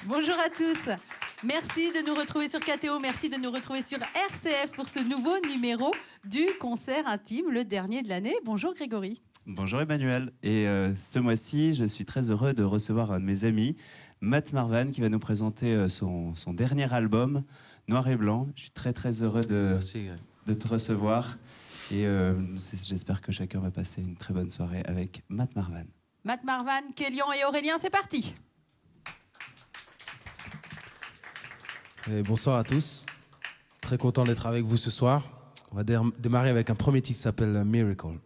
Bonjour à tous. Merci de nous retrouver sur KTO, merci de nous retrouver sur RCF pour ce nouveau numéro du concert intime, le dernier de l'année. Bonjour Grégory. Bonjour Emmanuel. Et ce mois-ci, je suis très heureux de recevoir un de mes amis, Matt Marvan, qui va nous présenter son dernier album, Noir et Blanc. Je suis très heureux de te recevoir. Et j'espère que chacun va passer une très bonne soirée avec Matt Marvan. Matt Marvan, Kélian et Aurélien, c'est parti. Et bonsoir à tous, très content d'être avec vous ce soir. On va démarrer avec un premier titre qui s'appelle Miracle.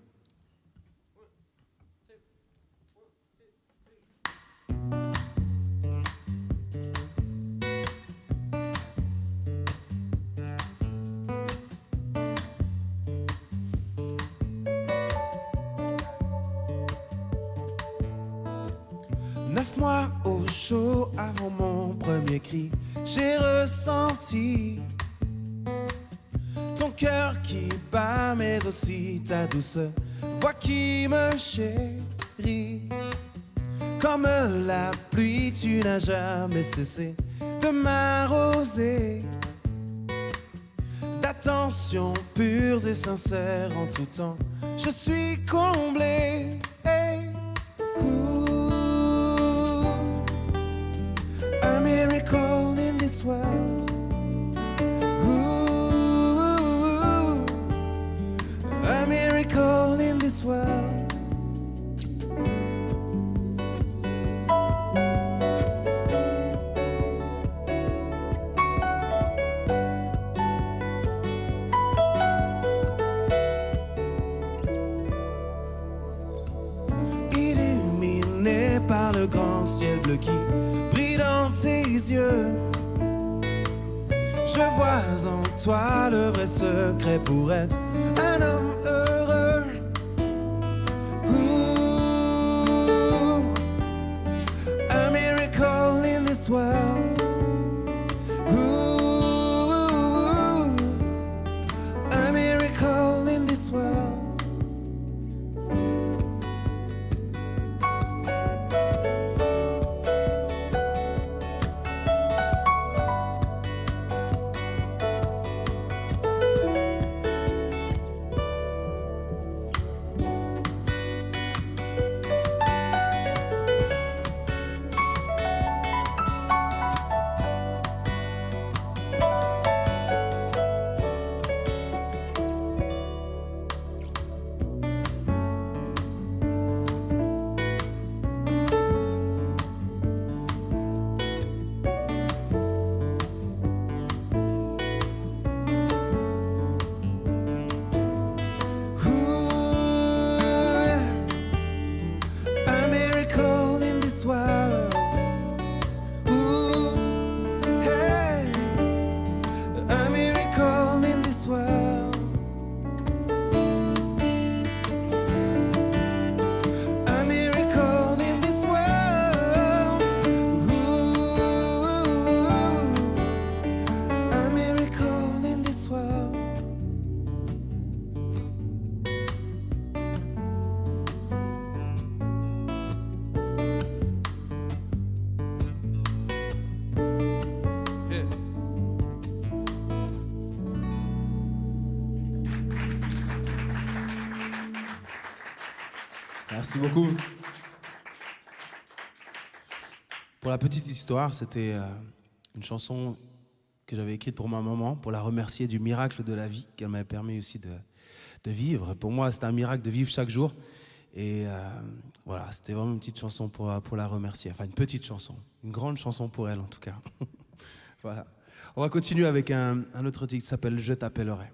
Neuf mois au chaud avant mon premier cri, j'ai ressenti ton cœur qui bat, mais aussi ta douce voix qui me chérit. Comme la pluie, tu n'as jamais cessé de m'arroser d'attentions pures et sincères en tout temps. Je suis comblé. Hey. A miracle in this world. Ooh, a miracle in this world. Illuminé par le grand ciel bleu qui brille dans tes yeux, je vois en toi le vrai secret pour être un homme heureux. Ooh, a miracle in this world. Ooh, a miracle in this world. Merci beaucoup. Pour la petite histoire, c'était une chanson que j'avais écrite pour ma maman, pour la remercier du miracle de la vie qu'elle m'avait permis aussi de vivre. Pour moi, c'était un miracle de vivre chaque jour. Et voilà, c'était vraiment une petite chanson pour la remercier. Enfin, une petite chanson. Une grande chanson pour elle, en tout cas. Voilà. On va continuer avec un autre titre qui s'appelle « Je t'appellerai ».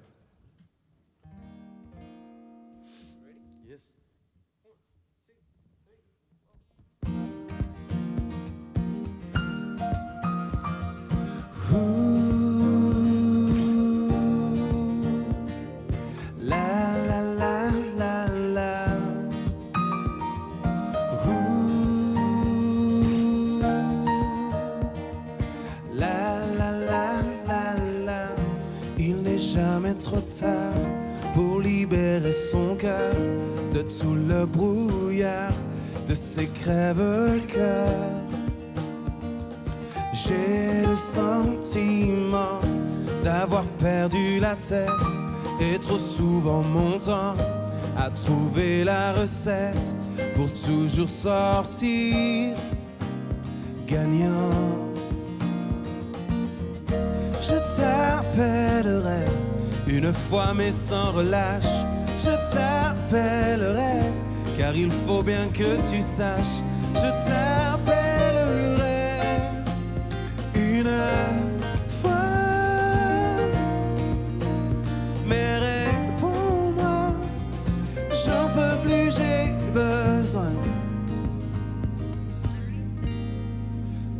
Trop tard pour libérer son cœur de tout le brouillard de ses crève-cœurs. J'ai le sentiment d'avoir perdu la tête et trop souvent mon temps à trouver la recette pour toujours sortir gagnant. Je t'appellerai une fois mais sans relâche. Je t'appellerai car il faut bien que tu saches. Je t'appellerai une fois, mais réponds-moi, j'en peux plus, j'ai besoin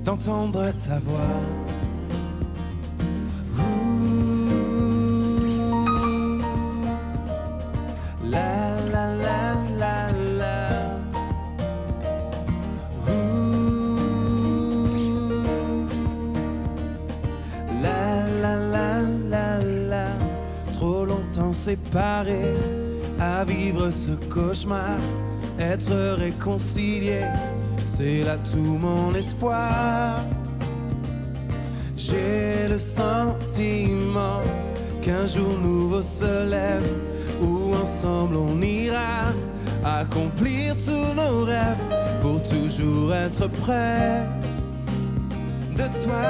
d'entendre ta voix. Séparés à vivre ce cauchemar, être réconciliés, c'est là tout mon espoir. J'ai le sentiment qu'un jour nouveau se lève, où ensemble on ira accomplir tous nos rêves pour toujours être près de toi.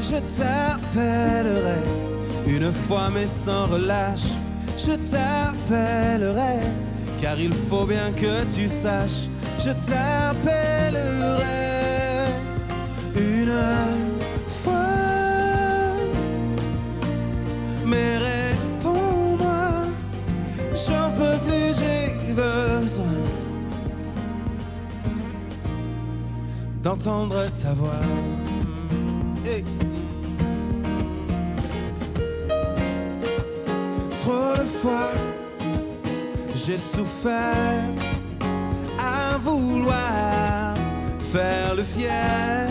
Je t'appellerai une fois mais sans relâche. Je t'appellerai car il faut bien que tu saches. Je t'appellerai une fois, mais réponds-moi, j'en peux plus, j'ai besoin d'entendre ta voix. Hey. Trop de fois, j'ai souffert à vouloir faire le fier,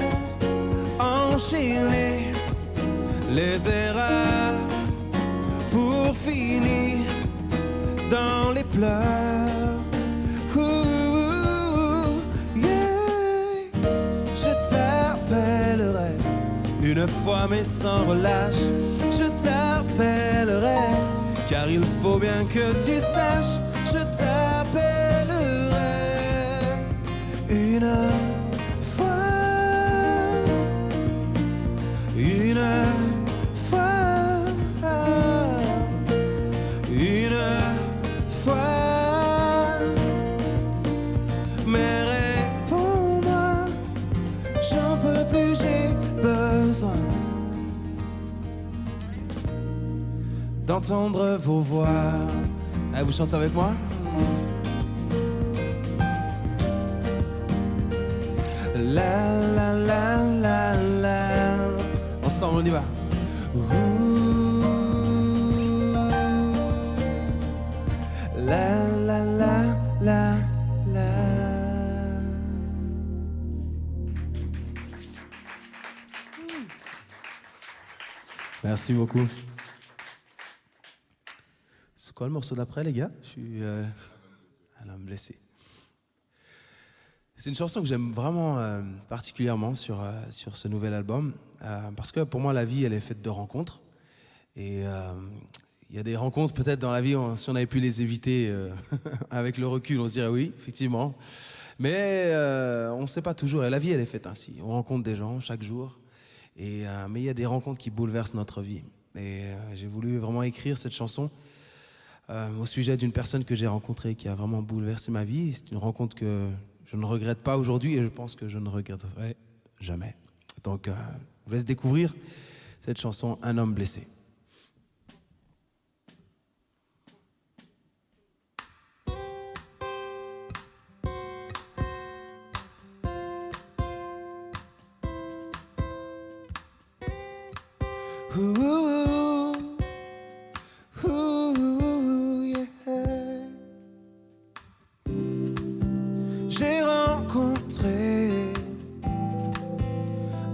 enchaîner les erreurs pour finir dans les pleurs. Yeah. Je t'appellerai une fois mais sans relâche. Je t'appellerai car il faut bien que tu saches. Je t'appellerai une fois, une fois, une fois, mais réponds-moi, j'en peux plus, j'ai besoin d'entendre vos voix. Allez, vous chantez avec moi? La la la la la. Ensemble, on y va. La la la la la. Merci beaucoup. C'est quoi le morceau d'après, les gars? Je suis un homme blessé. C'est une chanson que j'aime vraiment particulièrement sur ce nouvel album, parce que pour moi, la vie, elle est faite de rencontres. Et il y a des rencontres, peut-être dans la vie, si on avait pu les éviter avec le recul, on se dirait oui, effectivement. Mais on ne sait pas toujours, et la vie, elle est faite ainsi. On rencontre des gens chaque jour, mais il y a des rencontres qui bouleversent notre vie. Et j'ai voulu vraiment écrire cette chanson au sujet d'une personne que j'ai rencontrée qui a vraiment bouleversé ma vie. C'est une rencontre que je ne regrette pas aujourd'hui et je pense que je ne regretterai jamais. Donc, je vous laisse découvrir cette chanson « Un homme blessé ». J'ai rencontré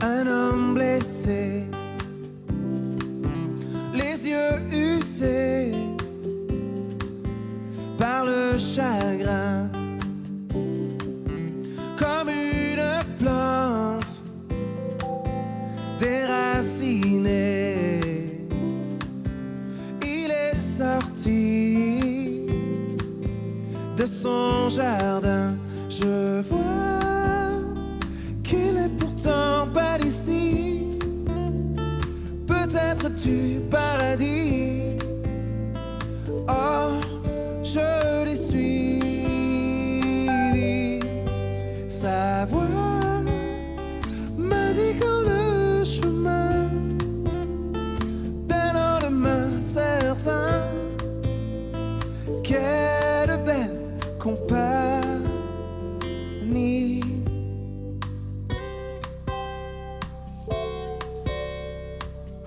un homme blessé, les yeux usés par le chagrin, comme une plante de son jardin. Je vois qu'il est pourtant pas d'ici, peut-être du paradis. Oh, je l'ai suivi. Sa voix m'indiquant le chemin d'un lendemain certain. Quelle belle compagnie.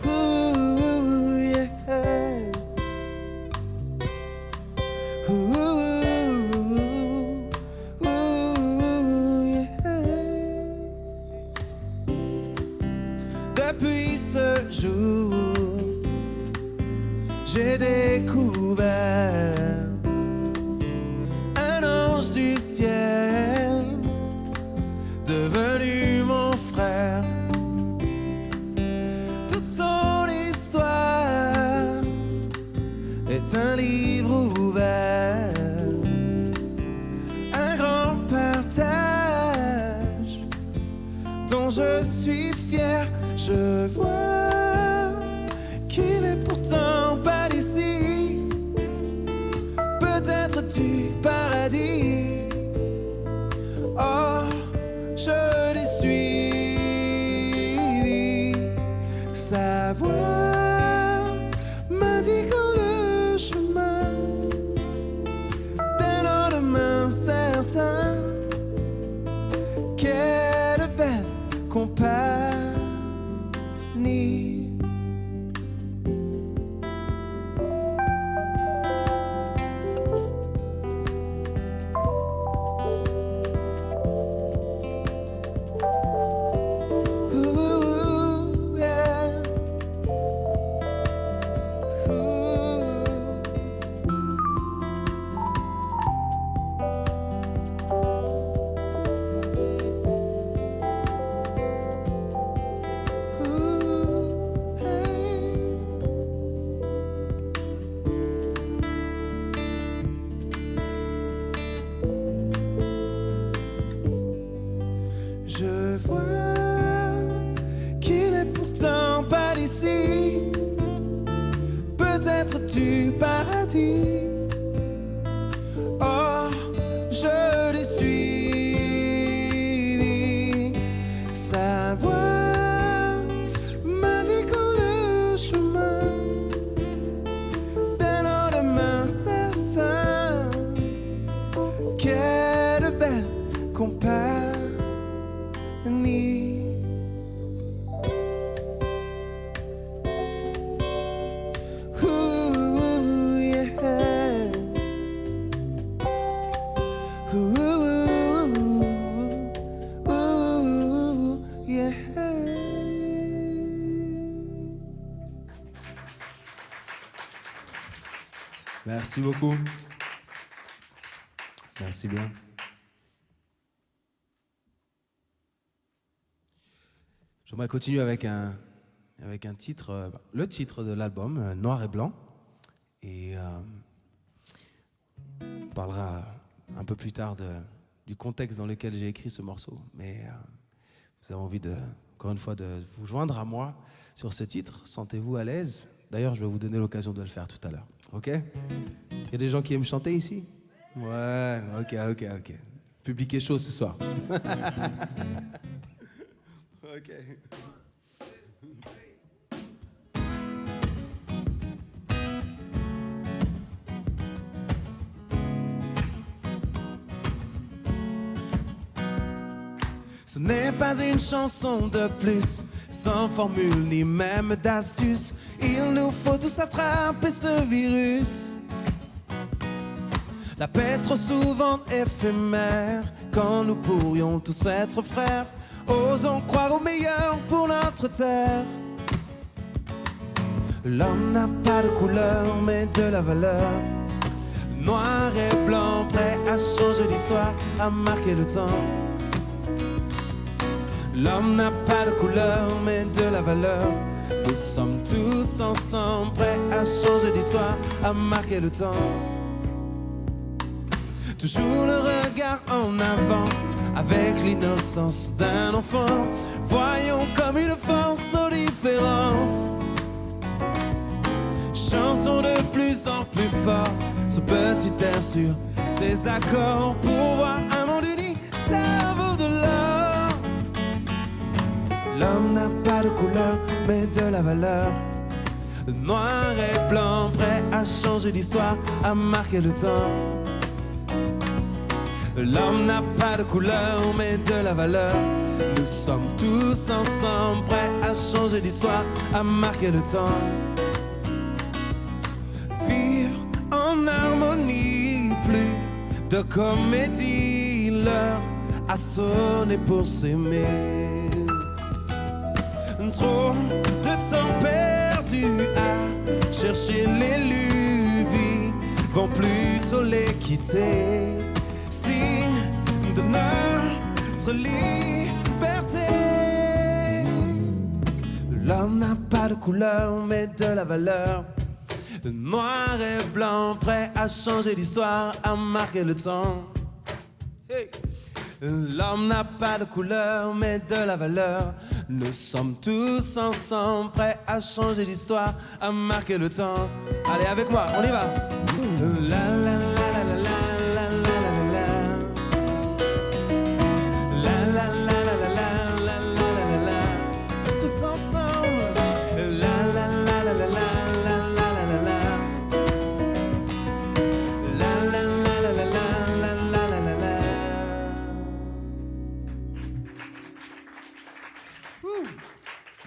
Ooh, yeah. Ooh, yeah. Depuis ce jour, j'ai découvert un ange du ciel, devenu mon frère. Toute son histoire est un livre ouvert, un grand partage dont je suis fier. Je vois qu'il est pourtant pas d'ici, peut-être du paradis. Oh, je l'ai suivi. Sa voix m'indiquant le chemin d'un lendemain certain. Quelle belle compagnie. Ooh, yeah. Ooh, hey. Je vois qu'il est pourtant pas d'ici, peut-être du paradis. Oh, je l'ai suivi. Sa voix m'indiquant le chemin d'un lendemain certain. Quelle belle compagnie. Ooh, yeah. Ooh, yeah. Merci beaucoup. Merci bien. J'aimerais continuer avec un titre, le titre de l'album, Noir et Blanc. Et on parlera un peu plus tard du contexte dans lequel j'ai écrit ce morceau. Mais vous avez envie, encore une fois, de vous joindre à moi sur ce titre. Sentez-vous à l'aise. D'ailleurs, je vais vous donner l'occasion de le faire tout à l'heure. OK? Il y a des gens qui aiment chanter ici? Ouais, OK. Le public est chaud ce soir. OK. Ce n'est pas une chanson de plus, sans formule ni même d'astuce. Il nous faut tous attraper ce virus. La paix trop souvent éphémère, quand nous pourrions tous être frères. Osons croire au meilleur pour notre terre. L'homme n'a pas de couleur, mais de la valeur. Noir et blanc, prêt à changer d'histoire, à marquer le temps. L'homme n'a pas de couleur, mais de la valeur. Nous sommes tous ensemble, prêts à changer d'histoire, à marquer le temps. toujours le regard en avant, avec l'innocence d'un enfant. Voyons comme une force nos différences. Chantons de plus en plus fort ce petit air sur ces accords pour voir un monde uni, ça vaut de l'or. L'homme n'a pas de couleur, mais de la valeur. Noir et blanc, prêt à changer d'histoire, à marquer le temps. L'homme n'a pas de couleur, mais de la valeur. Nous sommes tous ensemble, prêts à changer d'histoire, à marquer le temps. Vivre en harmonie, plus de comédie, l'heure a sonné pour s'aimer. Trop de temps perdu à chercher l'élu, vont plutôt les quitter. Signe de notre liberté. L'homme n'a pas de couleur, mais de la valeur. Noir et blanc, prêt à changer l'histoire, à marquer le temps. Hey. L'homme n'a pas de couleur, mais de la valeur. Nous sommes tous ensemble, prêts à changer l'histoire, à marquer le temps. Allez, avec moi, on y va. La la la la la la.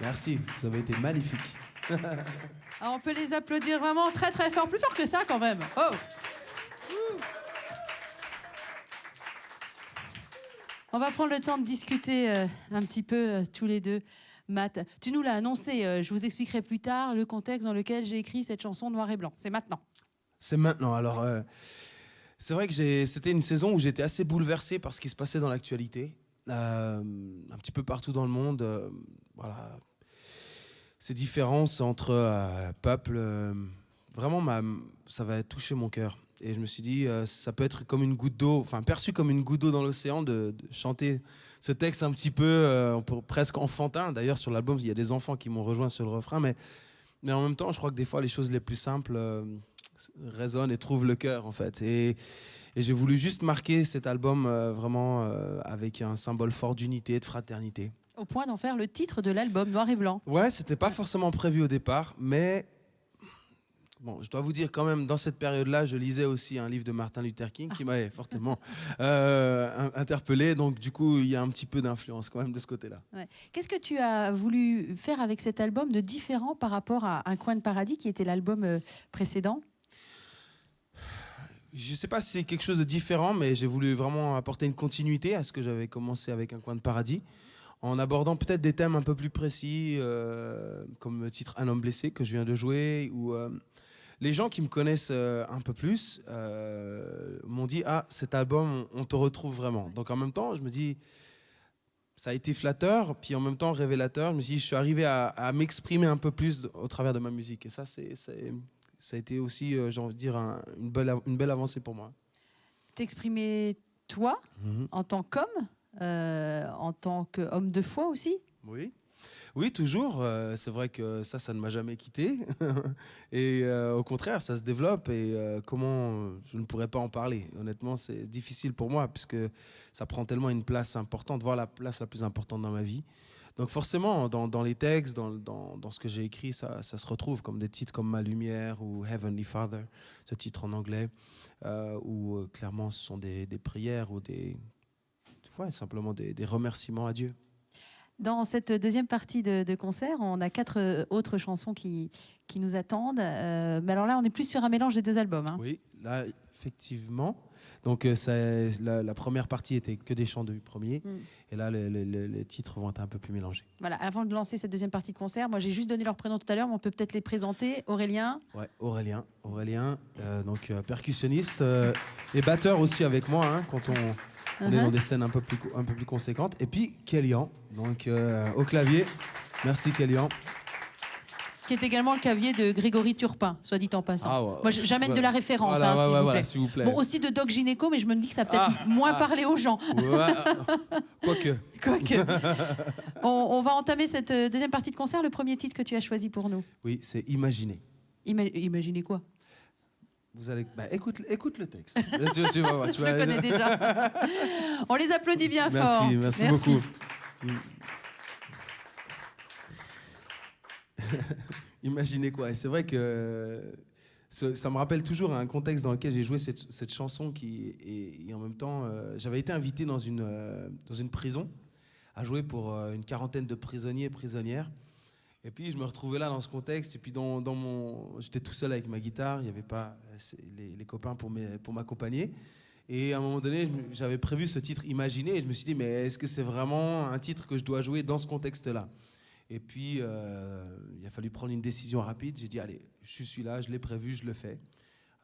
Merci, vous avez été magnifiques. Alors, on peut les applaudir vraiment très très fort, plus fort que ça quand même. Oh. On va prendre le temps de discuter un petit peu tous les deux. Matt, tu nous l'as annoncé, je vous expliquerai plus tard le contexte dans lequel j'ai écrit cette chanson Noir et Blanc. C'est maintenant. C'est maintenant. Alors, c'est vrai que c'était une saison où j'étais assez bouleversé par ce qui se passait dans l'actualité. Un petit peu partout dans le monde. Voilà. Ces différences entre peuples, vraiment, ça va toucher mon cœur. Et je me suis dit, ça peut être comme une goutte d'eau, enfin perçu comme une goutte d'eau dans l'océan, de chanter ce texte un petit peu presque enfantin. D'ailleurs, sur l'album, il y a des enfants qui m'ont rejoint sur le refrain, mais en même temps, je crois que des fois, les choses les plus simples résonnent et trouvent le cœur, en fait. Et j'ai voulu juste marquer cet album vraiment avec un symbole fort d'unité et de fraternité. Au point d'en faire le titre de l'album, Noir et Blanc. Ouais, c'était pas forcément prévu au départ, mais bon, je dois vous dire quand même, dans cette période-là, je lisais aussi un livre de Martin Luther King qui m'avait fortement interpellé. Donc, du coup, il y a un petit peu d'influence quand même de ce côté-là. Ouais. Qu'est-ce que tu as voulu faire avec cet album de différent par rapport à Un coin de paradis, qui était l'album précédent ? Je ne sais pas si c'est quelque chose de différent, mais j'ai voulu vraiment apporter une continuité à ce que j'avais commencé avec Un coin de paradis, en abordant peut-être des thèmes un peu plus précis, comme le titre Un homme blessé que je viens de jouer, ou les gens qui me connaissent un peu plus m'ont dit « Ah, cet album, on te retrouve vraiment ». Donc en même temps, je me dis, ça a été flatteur, puis en même temps révélateur. Je me suis dit, je suis arrivé à m'exprimer un peu plus au travers de ma musique. Et ça, ça a été aussi, j'ai envie de dire, une belle avancée pour moi. T'exprimer toi, en tant qu'homme, en tant qu'homme de foi aussi ? Oui, toujours. C'est vrai que ça ne m'a jamais quitté. Et au contraire, ça se développe. Et comment je ne pourrais pas en parler. Honnêtement, c'est difficile pour moi, puisque ça prend tellement une place importante, voire la place la plus importante dans ma vie. Donc forcément, dans les textes, dans ce que j'ai écrit, ça se retrouve comme des titres comme Ma Lumière ou Heavenly Father, ce titre en anglais, où clairement ce sont des prières ou simplement des remerciements à Dieu. Dans cette deuxième partie de concert, on a 4 autres chansons qui nous attendent. Mais alors là, on est plus sur un mélange des 2 albums. Hein. Oui, là, effectivement. Donc la première partie était que des chants du premier. Et là, les titres vont être un peu plus mélangés. Voilà, avant de lancer cette deuxième partie de concert, moi j'ai juste donné leur prénom tout à l'heure, mais on peut peut-être les présenter. Aurélien. Ouais, Aurélien, donc percussionniste et batteur aussi avec moi, hein, quand on est dans des scènes un peu plus conséquentes. Et puis Kélian, donc au clavier. Merci Kélian. qui est également le clavier de Grégory Turpin, soit dit en passant. Ah ouais. Moi, j'amène de la référence, Voilà, s'il vous plaît. voilà, s'il vous plaît. Bon, aussi de Doc Gynéco, mais je me dis que ça a peut-être moins parlé aux gens. Ouais, quoique. Quoique. On va entamer cette deuxième partie de concert. Le premier titre que tu as choisi pour nous. Oui, c'est Imaginer. Imaginez quoi? Vous allez, écoute le texte. tu vas voir, Je le connais déjà. On les applaudit bien fort. Merci beaucoup. Imaginez quoi. Et c'est vrai que ça me rappelle toujours un contexte dans lequel j'ai joué cette chanson et en même temps, j'avais été invité dans une prison à jouer pour une quarantaine de prisonniers et prisonnières. Et puis je me retrouvais là dans ce contexte. Et puis j'étais tout seul avec ma guitare. Il n'y avait pas les copains pour m'accompagner. Et à un moment donné, j'avais prévu ce titre Imaginer. Et je me suis dit, mais est-ce que c'est vraiment un titre que je dois jouer dans ce contexte-là? Et puis, il a fallu prendre une décision rapide. J'ai dit, allez, je suis là, je l'ai prévu, je le fais.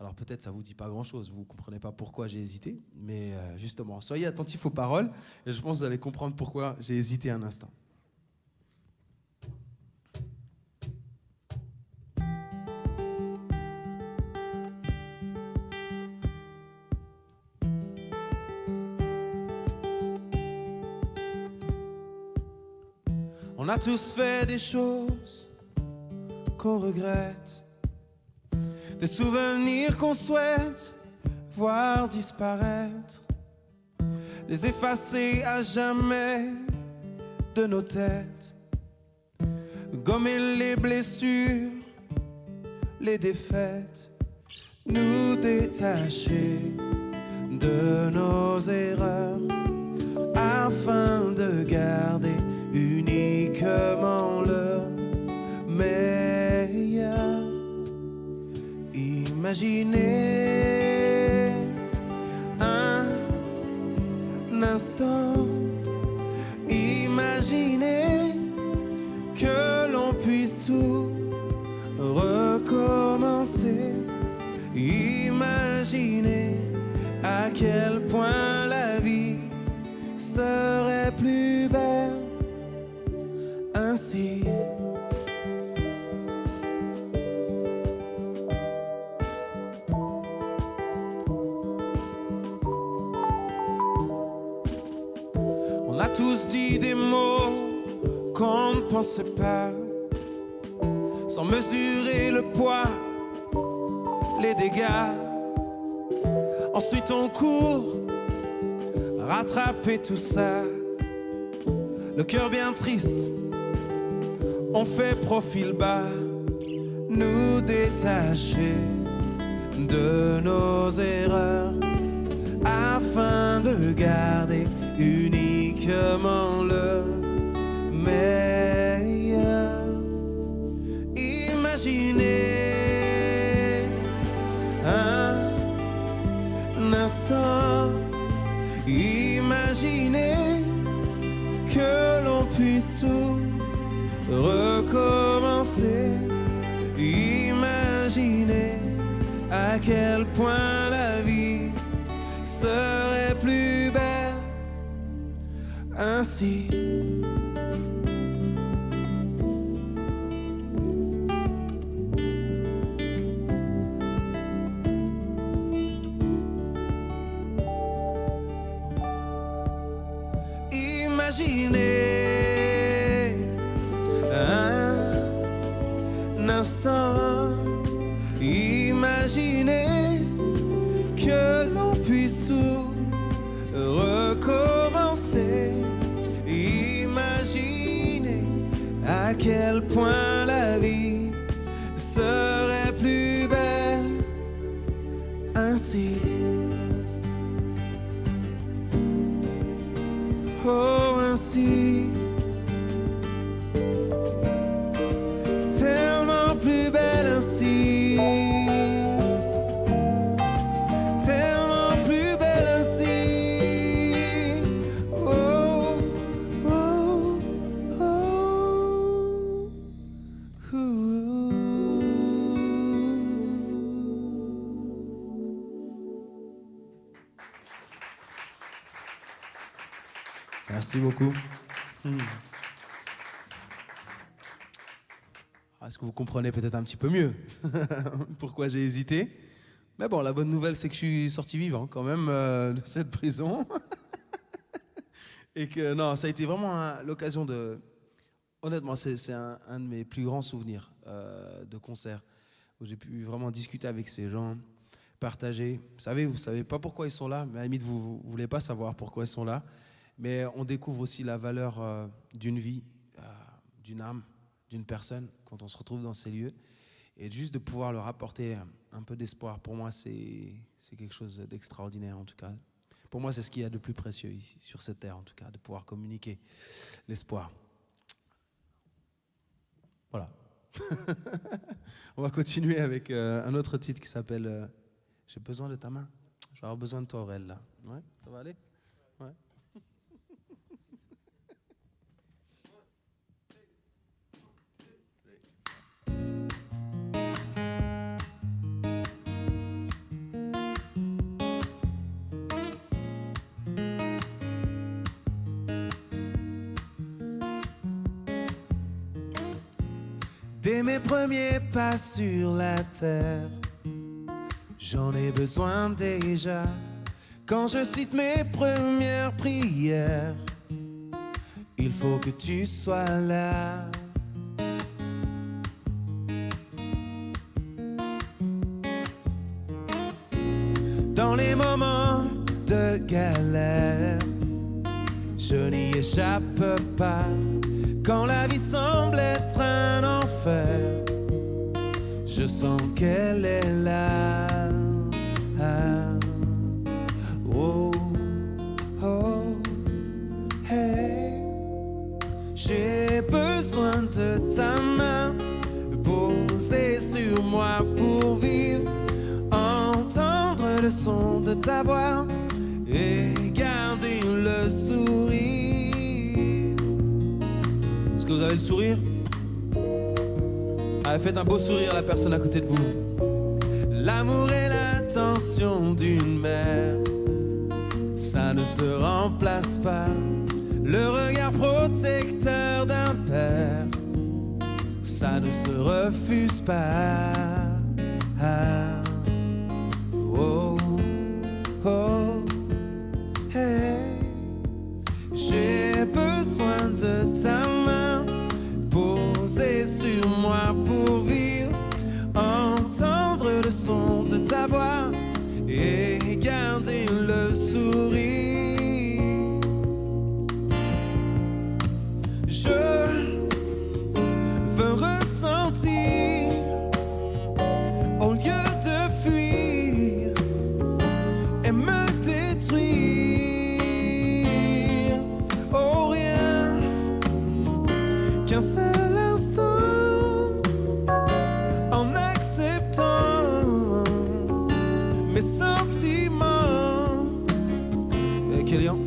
Alors peut-être ça ne vous dit pas grand-chose, vous ne comprenez pas pourquoi j'ai hésité. Mais justement, soyez attentifs aux paroles. Et je pense que vous allez comprendre pourquoi j'ai hésité un instant. On a tous fait des choses qu'on regrette, des souvenirs qu'on souhaite voir disparaître, les effacer à jamais de nos têtes, gommer les blessures, les défaites, nous détacher de nos erreurs afin de garder uniquement le meilleur. Imaginez un instant, imaginez que l'on puisse tout recommencer. Imaginez à quel point la vie serait plus belle ainsi. On a tous dit des mots qu'on ne pensait pas, sans mesurer le poids, les dégâts. Ensuite on court, rattraper tout ça, le cœur bien triste, on fait profil bas, nous détacher de nos erreurs afin de garder uniquement le meilleur. Imaginez un instant, imaginez que l'on puisse tout recommencer. Imaginez à quel point la vie serait plus belle ainsi. Imaginez un instant, imaginez que l'on puisse tout recommencer. Imaginez à quel point la vie serait plus belle ainsi. Oh, ainsi, tellement plus belle ainsi, tellement plus belle ainsi. Oh, oh, oh, Merci beaucoup. Est-ce que vous comprenez peut-être un petit peu mieux pourquoi j'ai hésité? Mais bon, la bonne nouvelle, c'est que je suis sorti vivant quand même de cette prison. Et que non, ça a été vraiment l'occasion de... Honnêtement, c'est un de mes plus grands souvenirs de concert, où j'ai pu vraiment discuter avec ces gens, partager. Vous savez pas pourquoi ils sont là, mais à la limite, vous voulez pas savoir pourquoi ils sont là. Mais on découvre aussi la valeur d'une vie, d'une âme, d'une personne, quand on se retrouve dans ces lieux. Et juste de pouvoir leur apporter un peu d'espoir, pour moi, c'est quelque chose d'extraordinaire, en tout cas. Pour moi, c'est ce qu'il y a de plus précieux ici, sur cette terre, en tout cas, de pouvoir communiquer l'espoir. Voilà. On va continuer avec un autre titre qui s'appelle J'ai besoin de ta main. Je vais avoir besoin de toi, Aurel, là. Ouais, ça va aller? Ouais. Dès mes premiers pas sur la terre, j'en ai besoin déjà. Quand je cite mes premières prières, il faut que tu sois là. Dans les moments de galère, je n'y échappe pas. Quand la vie semble être un enfer, je sens qu'elle est là. Ah, oh, oh, hey. J'ai besoin de ta main posée sur moi pour vivre, entendre le son de ta voix et garder le sourire. Est-ce que vous avez le sourire? Allez, faites un beau sourire à la personne à côté de vous. L'amour et l'attention d'une mère, ça ne se remplace pas. Le regard protecteur d'un père, ça ne se refuse pas. Ah, oh, oh, hey. J'ai besoin de ta main posée sur moi pour vivre, entendre le son de ta voix et garder le sourire. Je veux ressentir au lieu de fuir et me détruire. Oh, rien qu'un seul instant, en acceptant mes sentiments. Kélian.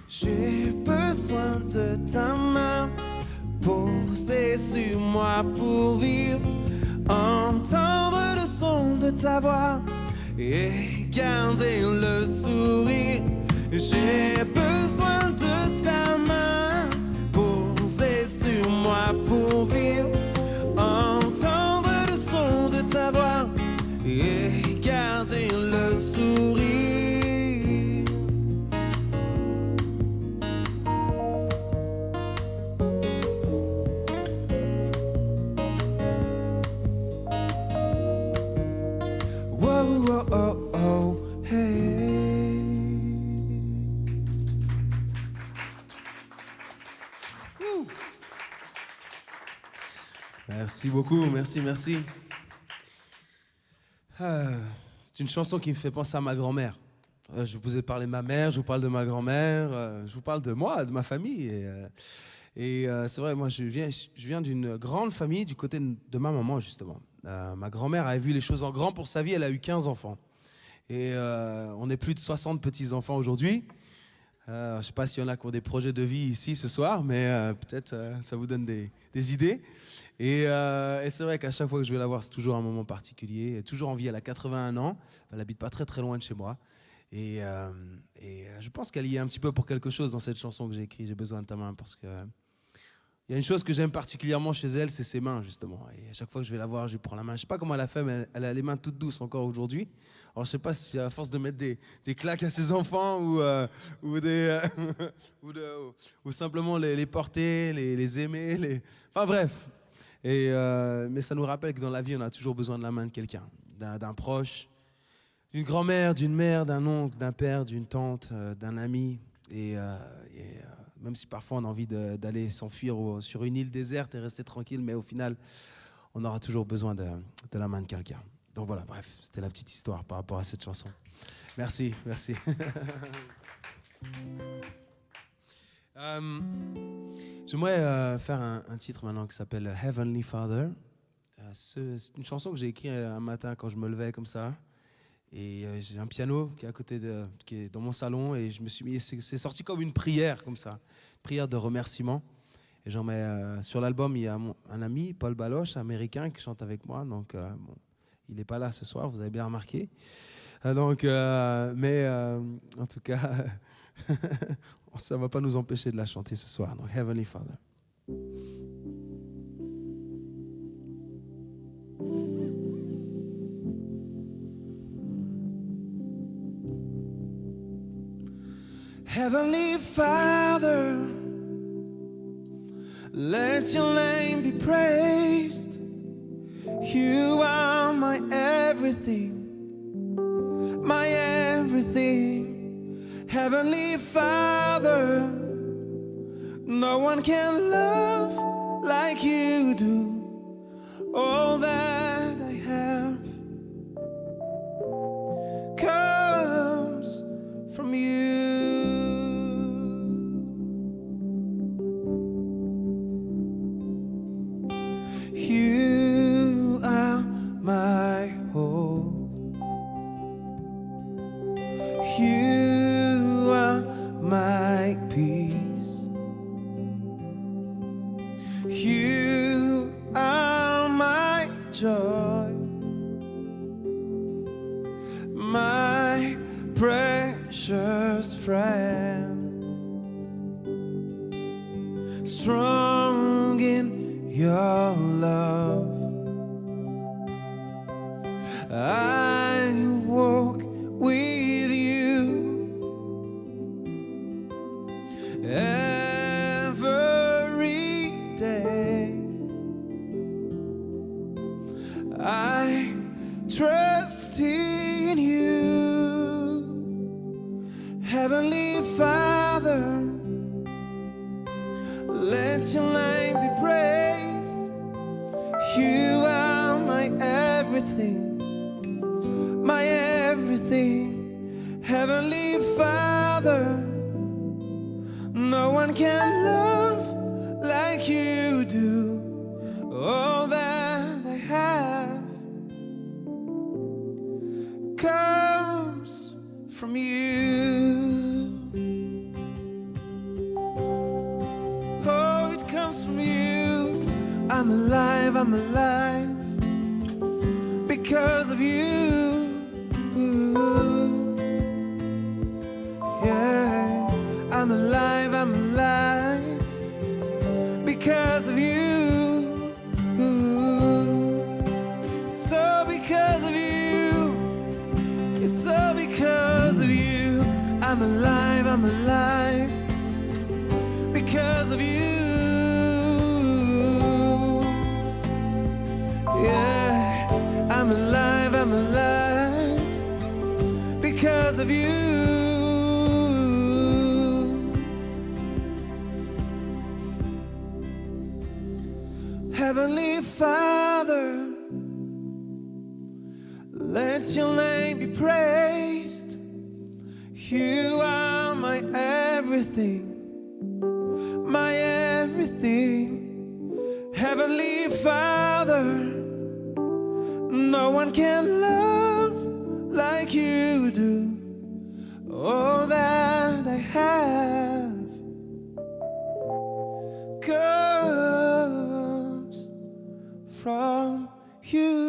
J'ai besoin de ta main posée sur moi pour vivre, entendre le son de ta voix et garder le sourire. J'ai besoin de ta main posée sur moi pour vivre, entendre le son de ta voix et garder le sourire. Whoa, oh, oh, oh, hey. Woo. Merci beaucoup, merci, merci. C'est une chanson qui me fait penser à ma grand-mère. Je vous ai parlé de ma mère, je vous parle de ma grand-mère, je vous parle de moi, de ma famille. Et c'est vrai, moi je viens d'une grande famille du côté de ma maman justement. Ma grand-mère avait vu les choses en grand pour sa vie, elle a eu 15 enfants. Et on est plus de 60 petits-enfants aujourd'hui. Je ne sais pas s'il y en a qui ont des projets de vie ici ce soir, mais peut-être ça vous donne des idées. Et c'est vrai qu'à chaque fois que je vais la voir, c'est toujours un moment particulier. Elle est toujours en vie, elle a 81 ans. Elle n'habite pas très très loin de chez moi. Et je pense qu'elle y est un petit peu pour quelque chose dans cette chanson que j'ai écrite, J'ai besoin de ta main, parce que il y a une chose que j'aime particulièrement chez elle, c'est ses mains justement. Et à chaque fois que je vais la voir, je lui prends la main. Je ne sais pas comment elle a fait, mais elle a les mains toutes douces encore aujourd'hui. Alors je ne sais pas si à force de mettre des claques à ses enfants ou simplement les porter, les aimer. Enfin bref. Mais ça nous rappelle que dans la vie, on a toujours besoin de la main de quelqu'un, d'un proche, d'une grand-mère, d'une mère, d'un oncle, d'un père, d'une tante, d'un ami. Même si parfois on a envie d'aller s'enfuir sur une île déserte et rester tranquille, mais au final, on aura toujours besoin de la main de quelqu'un. Donc voilà, bref, c'était la petite histoire par rapport à cette chanson. Merci. J'aimerais faire un titre maintenant qui s'appelle Heavenly Father. C'est une chanson que j'ai écrite un matin quand je me levais comme ça. Et j'ai un piano qui est dans mon salon et je me suis mis, c'est sorti comme une prière comme ça, prière de remerciement. Et j'en mets sur l'album, il y a un ami, Paul Baloche, américain, qui chante avec moi. Donc il n'est pas là ce soir, vous avez bien remarqué. Mais en tout cas, ça ne va pas nous empêcher de la chanter ce soir. Donc Heavenly Father. Heavenly Father, let your name be praised. You are my everything, my everything. Heavenly Father, no one can love like you do. All that I have comes from you. You are my hope. You are my peace. You are my joy, my precious friend, strong in your love. I walk with you every day. I trust in you. Heavenly Father, let your name be praised. You are my everything, my everything. Heavenly Father, no one can love like you do. All that I have comes from you. Oh, it comes from you. I'm alive because of you. Yeah, I'm alive because of you. It's all because of you. It's all because of you. I'm alive because of you. Yeah, I'm alive because of you. Heavenly Father, let your name be praised. You are my everything, my everything. one can love like you do. All that I have comes from you.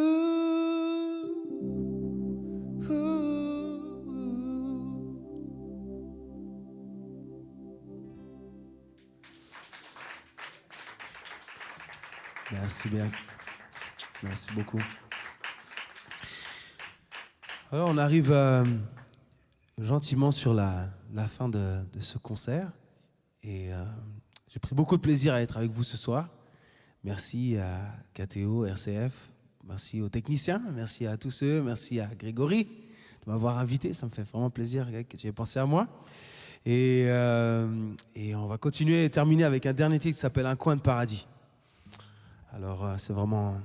Merci bien. Merci beaucoup. Alors, on arrive gentiment sur la fin de ce concert. Et j'ai pris beaucoup de plaisir à être avec vous ce soir. Merci à KTO, RCF. Merci aux techniciens. Merci à tous eux. Merci à Grégory de m'avoir invité. Ça me fait vraiment plaisir que tu aies pensé à moi. Et on va continuer et terminer avec un dernier titre qui s'appelle Un coin de paradis. Alors, c'est vraiment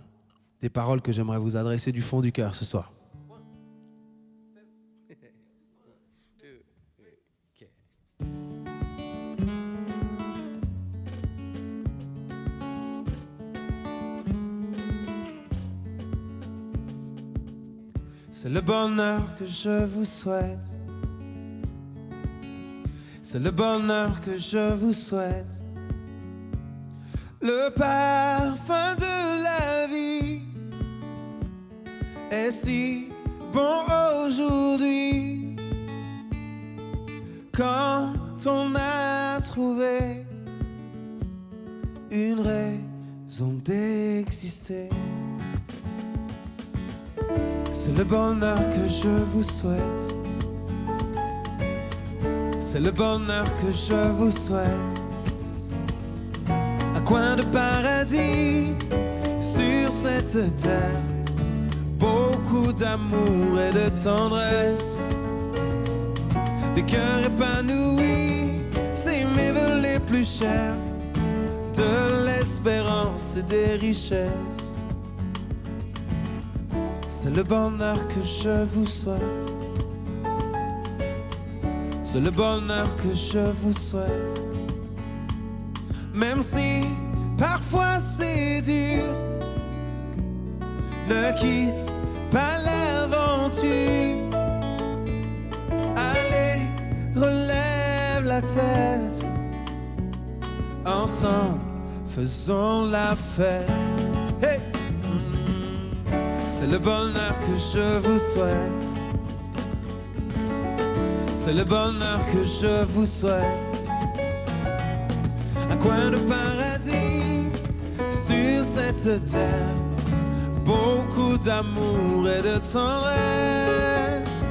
des paroles que j'aimerais vous adresser du fond du cœur ce soir. C'est le bonheur que je vous souhaite. C'est le bonheur que je vous souhaite. Le parfum de la vie est si bon aujourd'hui. Quand on a trouvé une raison d'exister. C'est le bonheur que je vous souhaite. C'est le bonheur que je vous souhaite. Un coin de paradis sur cette terre. Beaucoup d'amour et de tendresse. Des cœurs épanouis, c'est mes vœux les plus chers. De l'espérance et des richesses. C'est le bonheur que je vous souhaite. C'est le bonheur que je vous souhaite. Même si parfois c'est dur, ne quitte pas l'aventure. Allez, relève la tête. Ensemble, faisons la fête. Hey! C'est le bonheur que je vous souhaite. C'est le bonheur que je vous souhaite. Un coin de paradis sur cette terre. Beaucoup d'amour et de tendresse.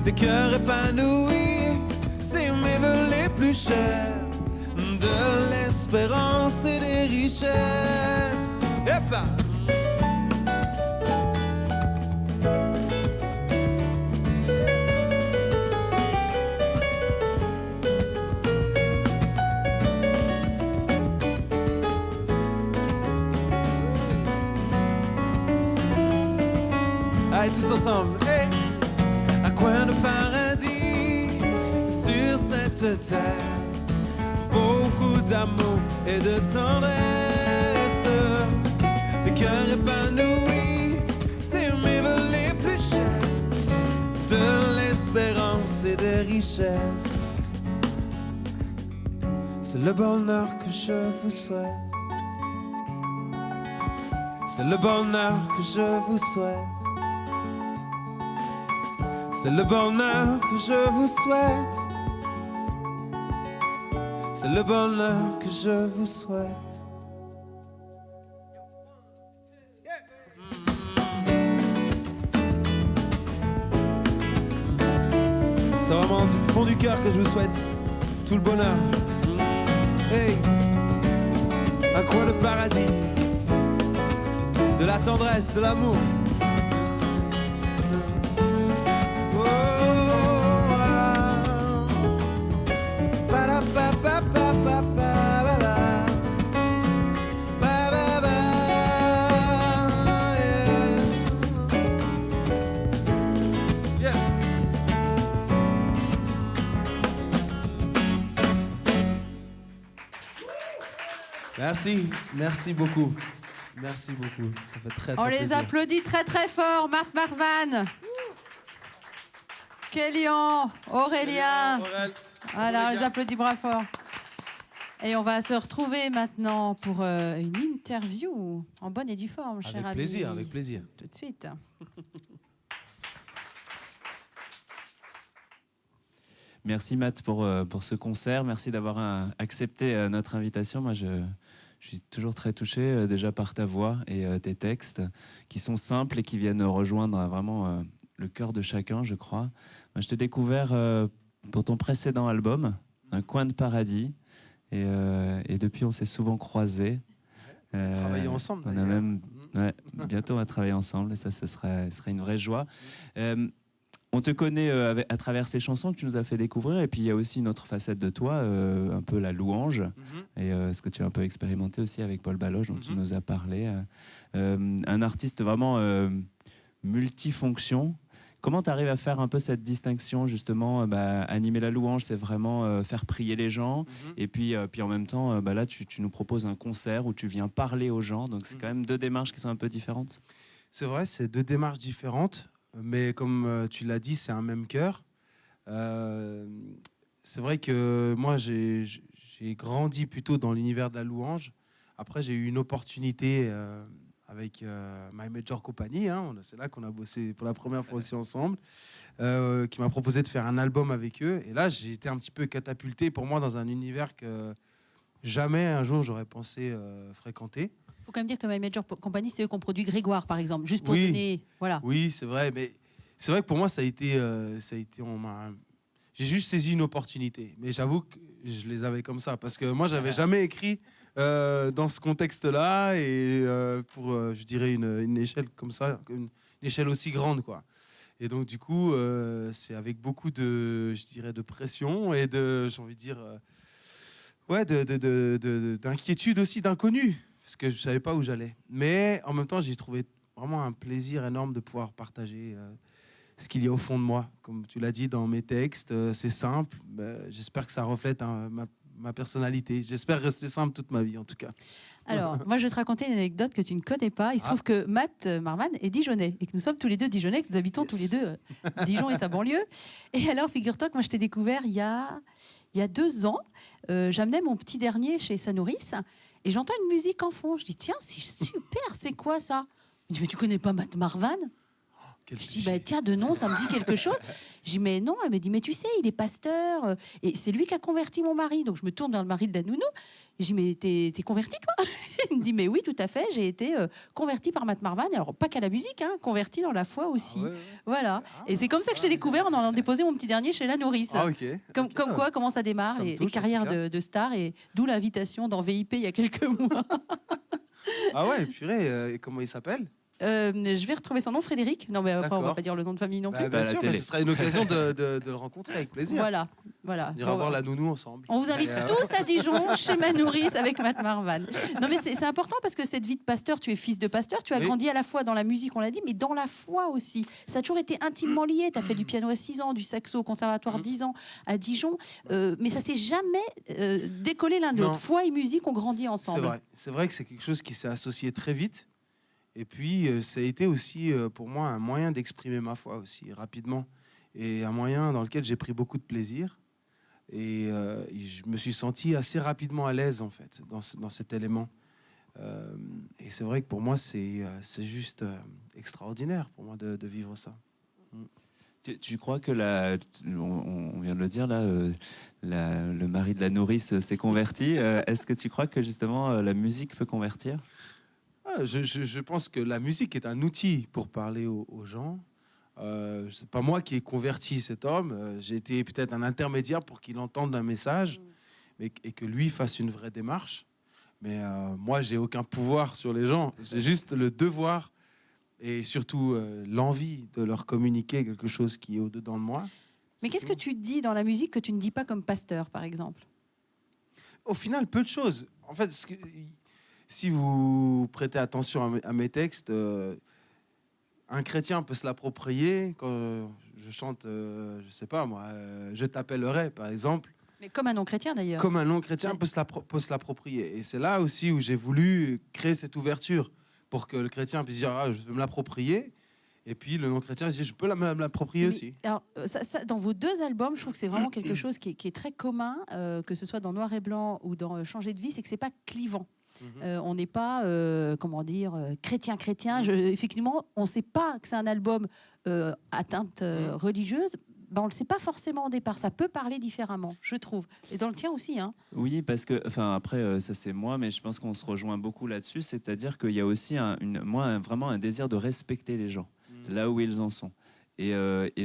Des cœurs épanouis, c'est mes vœux les plus chers. De l'espérance et des richesses. Epa! Allez, tous ensemble. Hey! Un coin de paradis sur cette terre. Beaucoup d'amour et de tendresse. Des cœurs épanouis, c'est mes vœux les plus chers. De l'espérance et des richesses. C'est le bonheur que je vous souhaite. C'est le bonheur que je vous souhaite. C'est le bonheur que je vous souhaite. C'est le bonheur que je vous souhaite. C'est vraiment du fond du cœur que je vous souhaite tout le bonheur. Hey, un coin de paradis, de la tendresse, de l'amour. Merci, merci beaucoup. Merci beaucoup. Ça fait très, On très les plaisir. applaudit très très fort, Marc Marvan, Kélian, Aurélien. Voilà, on les applaudit bras fort. Et on va se retrouver maintenant pour une interview en bonne et due forme, cher ami. Avec plaisir, avec plaisir. Tout de suite. Merci Matt pour ce concert. Merci d'avoir accepté notre invitation. Moi, je suis toujours très touché déjà par ta voix et tes textes qui sont simples et qui viennent rejoindre vraiment le cœur de chacun, je crois. Moi, je t'ai découvert pour ton précédent album, Un coin de paradis. Et depuis, on s'est souvent croisés. Travailler ensemble. On a même, bientôt, on va travailler ensemble et ça, ce sera une vraie joie. On te connaît à travers ces chansons que tu nous as fait découvrir, et puis il y a aussi une autre facette de toi, un peu la louange, et ce que tu as un peu expérimenté aussi avec Paul Baloche, dont tu nous as parlé. Un artiste vraiment multifonction. Comment tu arrives à faire un peu cette distinction, justement, animer la louange, c'est vraiment faire prier les gens, et puis en même temps, là, tu nous proposes un concert où tu viens parler aux gens, donc c'est quand même deux démarches qui sont un peu différentes. C'est vrai, c'est deux démarches différentes, mais comme tu l'as dit, c'est un même cœur. C'est vrai que moi, j'ai grandi plutôt dans l'univers de la louange. Après, j'ai eu une opportunité avec My Major Company, hein, c'est là qu'on a bossé pour la première fois aussi ensemble, qui m'a proposé de faire un album avec eux. Et là, j'ai été un petit peu catapulté pour moi dans un univers que jamais un jour j'aurais pensé fréquenter. Il faut quand même dire que My Major Company, c'est eux qui ont produit Grégoire, par exemple, juste pour Oui. donner... Voilà. Oui, c'est vrai, mais c'est vrai que pour moi, ça a été j'ai juste saisi une opportunité, mais j'avoue que je les avais comme ça, parce que moi, j'avais jamais écrit dans ce contexte-là, et pour, je dirais, une échelle comme ça, une échelle aussi grande, quoi. Et donc, du coup, c'est avec beaucoup de, je dirais, de pression et de, j'ai envie de dire, d'inquiétude aussi, d'inconnu, parce que je savais pas où j'allais. Mais en même temps, j'ai trouvé vraiment un plaisir énorme de pouvoir partager ce qu'il y a au fond de moi. Comme tu l'as dit dans mes textes, c'est simple. J'espère que ça reflète ma personnalité. J'espère rester simple toute ma vie, en tout cas. Alors, moi, je vais te raconter une anecdote que tu ne connais pas. Il se trouve que Matt Marvan est dijonnais et que nous sommes tous les deux dijonnais, que nous habitons tous les deux Dijon et sa banlieue. Et alors, figure-toi que moi, je t'ai découvert il y a 2 ans. J'amenais mon petit dernier chez sa nourrice et j'entends une musique en fond. Je dis, tiens, c'est super, c'est quoi ça? Il me dit, mais tu connais pas Matt Marvan? Je dis, tiens, de nom, ça me dit quelque chose. Je dis, mais non. Elle me dit, mais tu sais, il est pasteur. Et c'est lui qui a converti mon mari. Donc, je me tourne vers le mari de la nounou. Je dis, mais t'es converti, toi? Il me dit, mais oui, tout à fait. J'ai été converti par Matt Marvan. Alors, pas qu'à la musique, hein, converti dans la foi aussi. Ah ouais. Voilà. Et c'est comme ça que je t'ai découvert en allant déposer mon petit dernier chez la nourrice. Ah, ok. Comme quoi, comment ça démarre, les carrières de stars. Et d'où l'invitation dans VIP il y a quelques mois. Ah ouais, purée, comment il s'appelle? Je vais retrouver son nom, Frédéric. Non, mais après, on va pas dire le nom de famille non plus. Bien sûr, mais ce sera une occasion de le rencontrer avec plaisir. Voilà. On ira voir la nounou ensemble. On vous invite tous à Dijon, chez ma nourrice, avec Matt Marvan. Non, mais c'est important parce que cette vie de pasteur, tu es fils de pasteur, tu as grandi à la fois dans la musique, on l'a dit, mais dans la foi aussi. Ça a toujours été intimement lié. Tu as fait du piano à 6 ans, du saxo au conservatoire 10 ans à Dijon, mais ça s'est jamais décollé l'un de l'autre. Foi et musique ont grandi ensemble. C'est vrai que c'est quelque chose qui s'est associé très vite. Et puis, ça a été aussi pour moi un moyen d'exprimer ma foi aussi rapidement. Et un moyen dans lequel j'ai pris beaucoup de plaisir. Et je me suis senti assez rapidement à l'aise, en fait, dans cet élément. Et c'est vrai que pour moi, c'est juste extraordinaire pour moi de vivre ça. Tu crois que on vient de le dire là, le mari de la nourrice s'est converti. Est-ce que tu crois que justement la musique peut convertir? Je pense que la musique est un outil pour parler aux gens. C'est pas moi qui ai converti cet homme. J'ai été peut-être un intermédiaire pour qu'il entende un message et que lui fasse une vraie démarche. Mais moi, j'ai aucun pouvoir sur les gens. J'ai juste le devoir et surtout l'envie de leur communiquer quelque chose qui est au-dedans de moi. Mais qu'est-ce que tu dis dans la musique que tu ne dis pas comme pasteur, par exemple? Au final, peu de choses. En fait, si vous prêtez attention à mes textes, un chrétien peut se l'approprier. Quand je chante, je sais pas moi, je t'appellerai, par exemple. Mais comme un non-chrétien, d'ailleurs. Comme un non-chrétien peut se l'approprier. Et c'est là aussi où j'ai voulu créer cette ouverture. pour que le chrétien puisse dire je veux me l'approprier. Et puis le non-chrétien dit je peux me l'approprier aussi. Alors, ça, dans vos deux albums, je trouve que c'est vraiment quelque chose qui est très commun, que ce soit dans Noir et Blanc ou dans Changer de vie, c'est que c'est pas clivant. On n'est pas, chrétien. Effectivement, on ne sait pas que c'est un album à teinte religieuse. On ne le sait pas forcément au départ. Ça peut parler différemment, je trouve. Et dans le tien aussi. Hein. Oui, parce que, après, ça c'est moi, mais je pense qu'on se rejoint beaucoup là-dessus. C'est-à-dire qu'il y a aussi vraiment un désir de respecter les gens, là où ils en sont. Et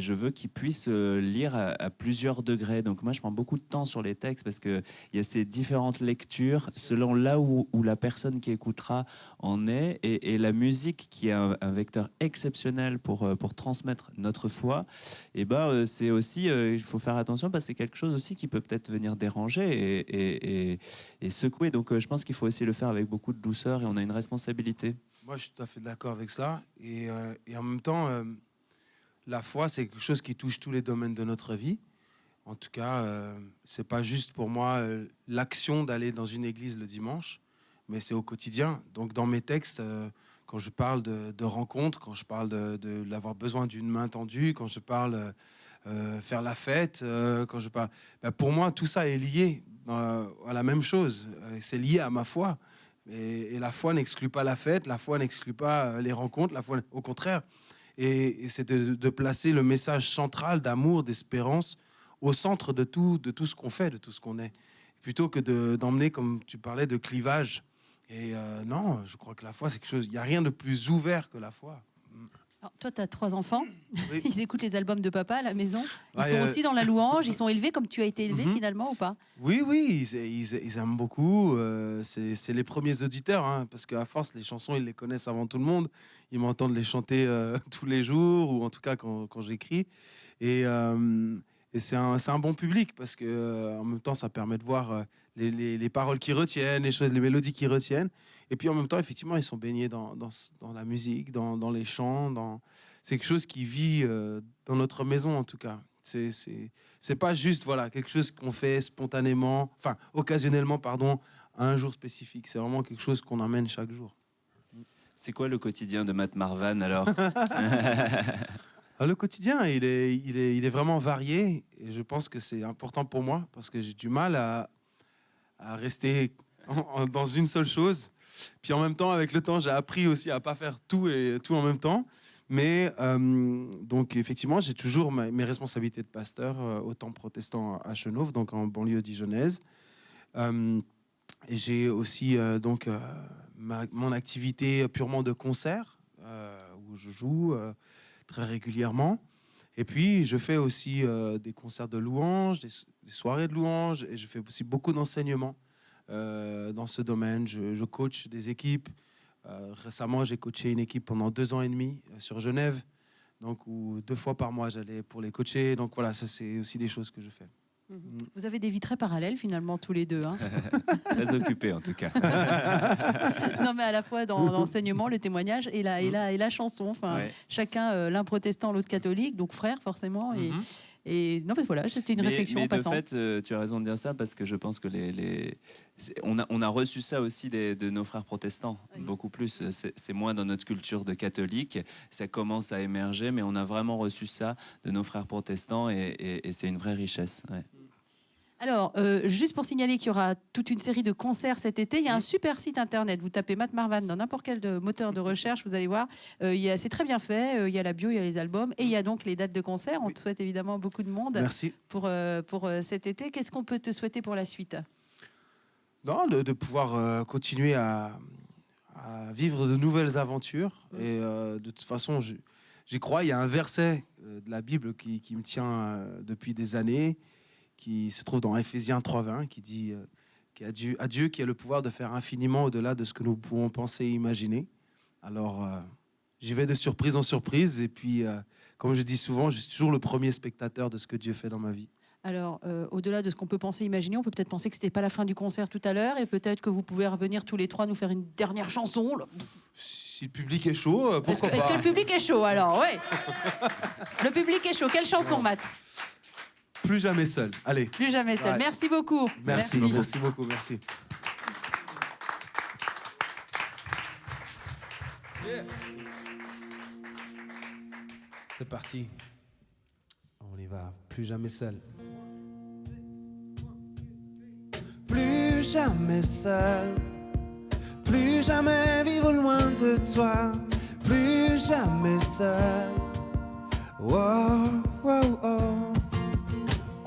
je veux qu'ils puissent lire à plusieurs degrés. Donc moi, je prends beaucoup de temps sur les textes parce qu'il y a ces différentes lectures selon là où la personne qui écoutera en est. Et la musique, qui est un vecteur exceptionnel pour transmettre notre foi, et c'est aussi, il faut faire attention parce que c'est quelque chose aussi qui peut peut-être venir déranger et secouer. Donc je pense qu'il faut aussi le faire avec beaucoup de douceur et on a une responsabilité. Moi, je suis tout à fait d'accord avec ça. Et en même temps... la foi, c'est quelque chose qui touche tous les domaines de notre vie. En tout cas, c'est pas juste pour moi l'action d'aller dans une église le dimanche, mais c'est au quotidien. Donc, dans mes textes, quand je parle de rencontres, quand je parle d'avoir besoin d'une main tendue, quand je parle faire la fête, quand je parle, pour moi, tout ça est lié à la même chose. C'est lié à ma foi. Et la foi n'exclut pas la fête, la foi n'exclut pas les rencontres, la foi, au contraire. Et c'est de placer le message central d'amour, d'espérance au centre de tout ce qu'on fait, de tout ce qu'on est. Plutôt que d'emmener, comme tu parlais, de clivage. Et non, je crois que la foi, c'est quelque chose... Il n'y a rien de plus ouvert que la foi. Alors, toi, tu as 3 enfants. Oui. Ils écoutent les albums de papa à la maison. Ils sont aussi dans la louange. Ils sont élevés comme tu as été élevé finalement ou pas? Oui, ils aiment beaucoup. C'est les premiers auditeurs, hein, parce qu'à force, les chansons, ils les connaissent avant tout le monde. Ils m'entendent les chanter tous les jours, ou en tout cas quand j'écris. Et c'est un bon public, parce que en même temps, ça permet de voir les paroles qui retiennent, les mélodies qui retiennent. Et puis en même temps, effectivement, ils sont baignés dans la musique, dans les chants. C'est quelque chose qui vit dans notre maison, en tout cas. C'est pas juste quelque chose qu'on fait spontanément, occasionnellement, un jour spécifique. C'est vraiment quelque chose qu'on emmène chaque jour. C'est quoi le quotidien de Matt Marvan alors? Le quotidien, il est vraiment varié, et je pense que c'est important pour moi parce que j'ai du mal à rester dans une seule chose. Puis en même temps, avec le temps, j'ai appris aussi à pas faire tout en même temps. Mais donc effectivement, j'ai toujours mes responsabilités de pasteur au temple protestant à Chenôve, donc en banlieue dijonnaise. Et j'ai aussi mon activité purement de concert où je joue très régulièrement. Et puis, je fais aussi des concerts de louanges, des soirées de louanges, et je fais aussi beaucoup d'enseignements dans ce domaine. Je coach des équipes. Récemment, j'ai coaché une équipe pendant 2 ans et demi sur Genève, donc où 2 fois par mois, j'allais pour les coacher. Donc voilà, ça, c'est aussi des choses que je fais. Vous avez des vies très parallèles finalement tous les deux. Hein. Très occupés en tout cas. Non mais à la fois dans l'enseignement, le témoignage et la chanson. Ouais. Chacun, l'un protestant, l'autre catholique, donc frère forcément. Et non mais voilà, c'était une réflexion en passant. Mais de fait, tu as raison de dire ça parce que je pense que on a reçu ça aussi de nos frères protestants, beaucoup plus. C'est moins dans notre culture de catholique. Ça commence à émerger, mais on a vraiment reçu ça de nos frères protestants et c'est une vraie richesse. Ouais. Alors, juste pour signaler qu'il y aura toute une série de concerts cet été, il y a un super site internet. Vous tapez Matt Marvan dans n'importe quel moteur de recherche, vous allez voir. C'est très bien fait. Il y a la bio, il y a les albums et il y a donc les dates de concert. On te souhaite évidemment beaucoup de monde. Merci. Pour cet été. Qu'est-ce qu'on peut te souhaiter pour la suite? Non, de pouvoir continuer à vivre de nouvelles aventures. Et de toute façon, j'y crois. Il y a un verset de la Bible qui me tient depuis des années, qui se trouve dans Ephésiens 3:20, qui dit à Dieu qui a le pouvoir de faire infiniment au-delà de ce que nous pouvons penser et imaginer. Alors, j'y vais de surprise en surprise. Et puis, comme je dis souvent, je suis toujours le premier spectateur de ce que Dieu fait dans ma vie. Alors, au-delà de ce qu'on peut penser, imaginer, on peut peut-être penser que c'était pas la fin du concert tout à l'heure, et peut-être que vous pouvez revenir tous les 3 nous faire une dernière chanson. Là. Si le public est chaud, pourquoi pas. Est-ce que le public est chaud alors? Oui. Le public est chaud. Quelle chanson, Matt? Plus jamais seul. Allez. Plus jamais seul. Ouais. Merci beaucoup. Merci beaucoup. Merci. C'est parti. On y va. Plus jamais seul. Plus jamais seul. Plus jamais vivre loin de toi. Plus jamais seul. Wow, wow, oh.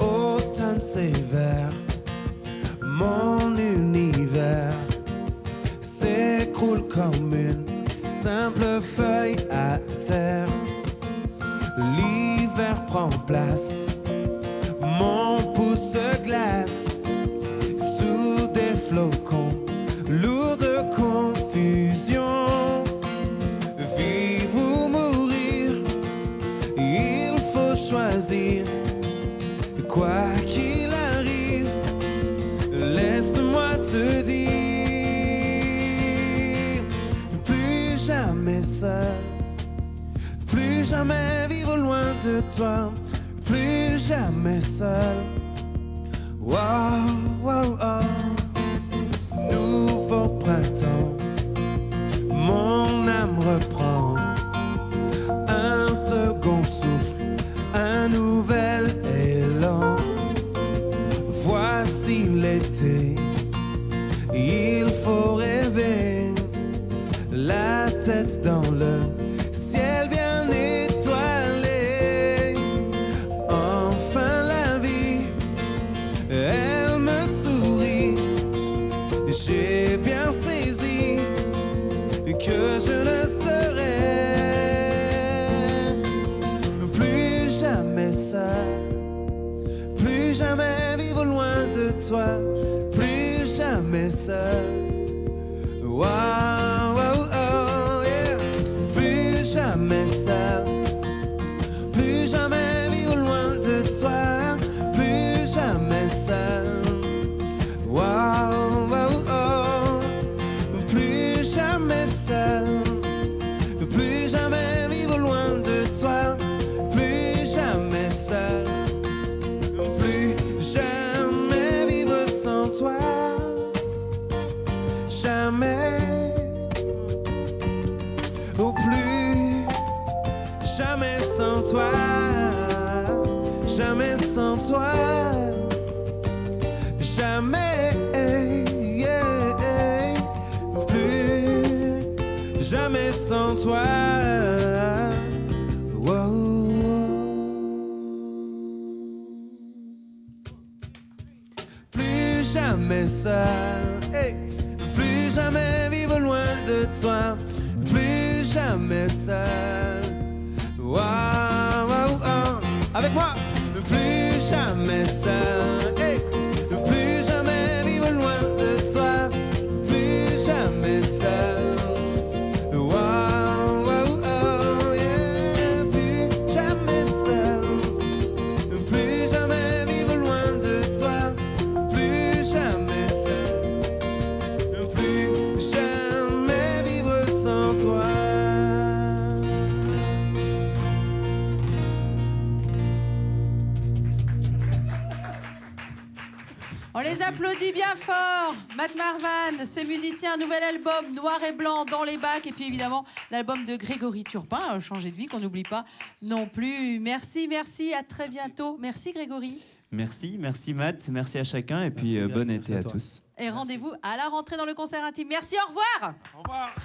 Automne sévère. Mon univers s'écroule comme une simple feuille à terre. L'hiver prend place, mon pouce se glace sous des flocons, lourds de confusion. Vivre ou mourir, il faut choisir. Quoi qu'il arrive, laisse-moi te dire, plus jamais seul. Plus jamais vivre loin de toi, plus jamais seul. Wow, wow, oh. Nouveau printemps, mon âme reprend un second souffle, un nouvel élan. Voici l'été, il faut rêver, la tête dans le ciel bien étoilé. Enfin la vie, elle me sourit. J'ai bien saisi que je ne serai plus jamais seul. Plus jamais vivre loin de toi. Plus jamais seul. Wow, wow, oh, yeah. Plus jamais seul. Plus jamais vivre loin de toi. Plus jamais seul. Wow, wow, oh. Plus jamais seul. Plus jamais vivre loin de toi. Plus jamais seul. Plus jamais vivre sans toi. Jamais, au plus, jamais sans toi, jamais sans toi, jamais, yeah, plus, jamais sans toi. Wow. Plus jamais seul, hey. Plus jamais vivre loin de toi, plus jamais seul. Wow, wow, oh. Avec moi, plus jamais seul. Hey. Plus jamais vivre loin de toi, plus jamais seul. Wow, wow, oh, yeah. Plus jamais seul. Plus jamais vivre loin de toi, plus jamais seul. Plus jamais vivre sans toi. On les applaudit bien fort. Matt Marvan, ses musiciens, un nouvel album noir et blanc dans les bacs. Et puis évidemment, l'album de Grégory Turpin, Changer de vie, qu'on n'oublie pas non plus. Merci, merci, à très bientôt. Merci Grégory. Merci Matt, merci à chacun et puis bon été à tous. Et rendez-vous à la rentrée dans le concert intime. Merci, au revoir. Au revoir.